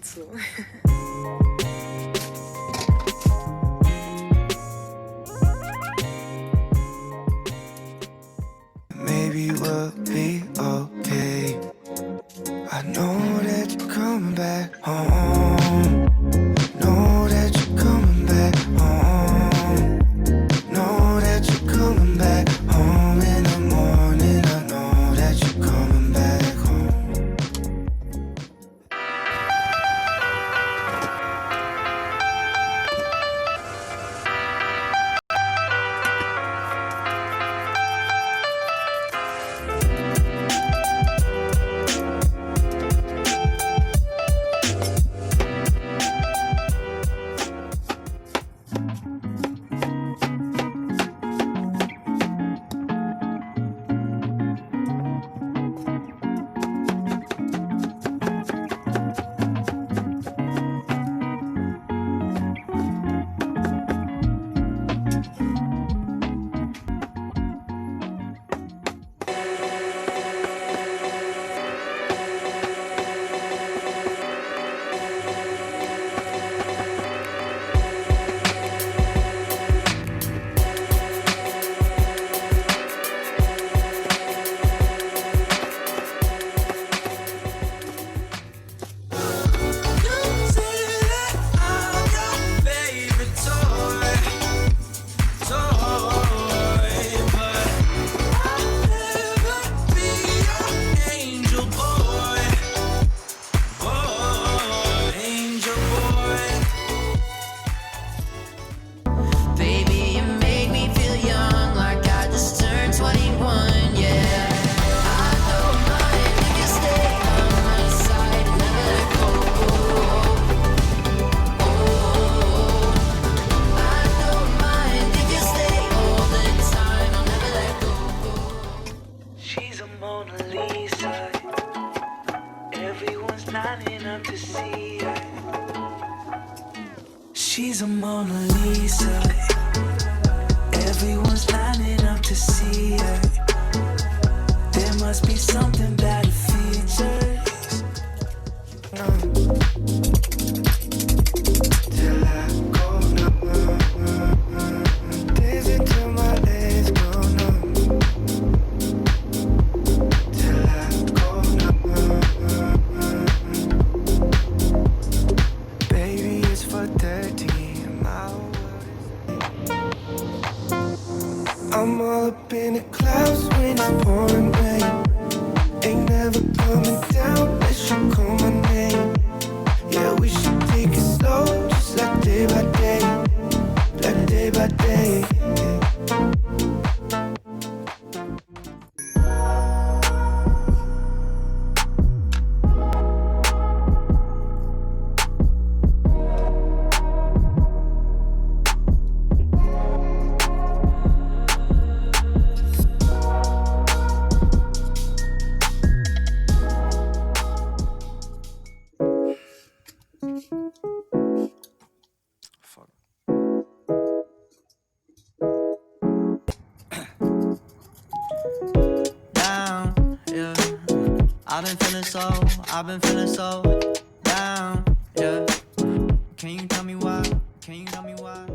dazu. Maybe we'll be okay. I know that you're coming back home. Know that you're coming back home. Know that you're coming back home in the morning. I know that you're coming back home. She's a Mona Lisa. Everyone's lining up to see her. There must be something about her features. Till I go numb. Dancing till my legs go numb. Till I go numb. Baby, it's 4:30 and my I'm all up in the clouds when it's pouring rain. Ain't never coming down unless you call my name. Yeah, we should take it slow, just like day by day. Like day by day. I've been feeling so down, yeah. Can you tell me why? Can you tell me why?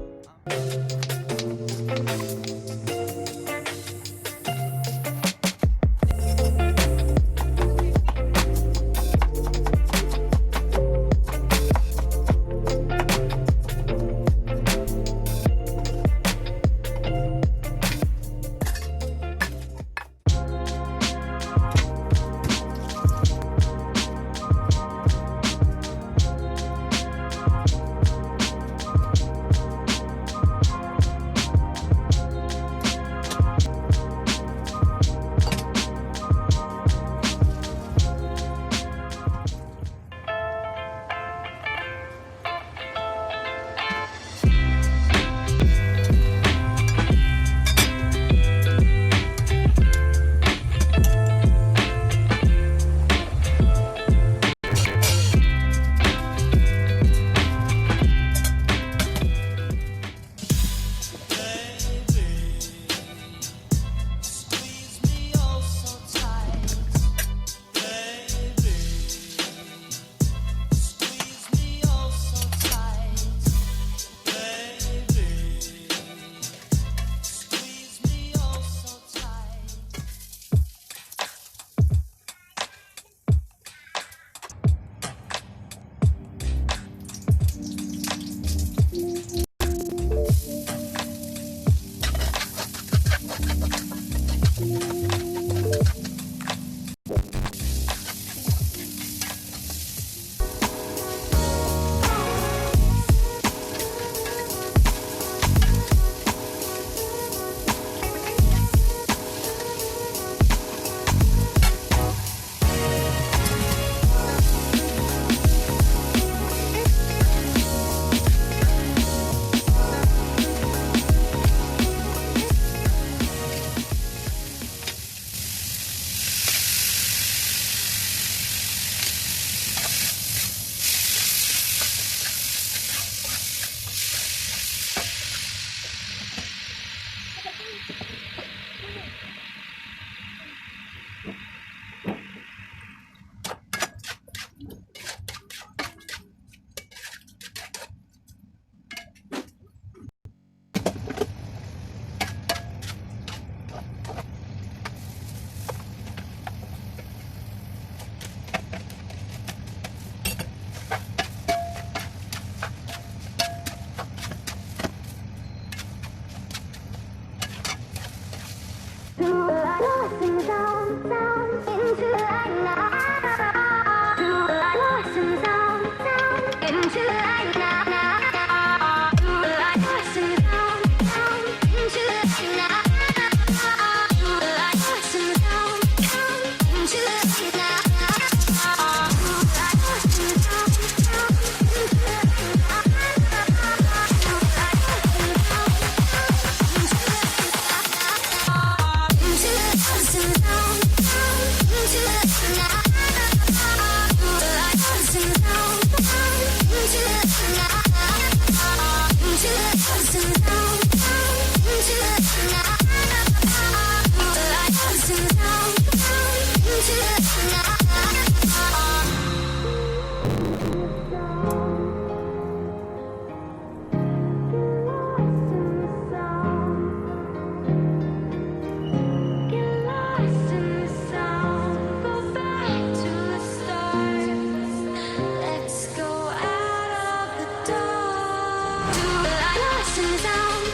Roll those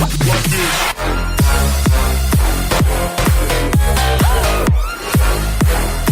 up.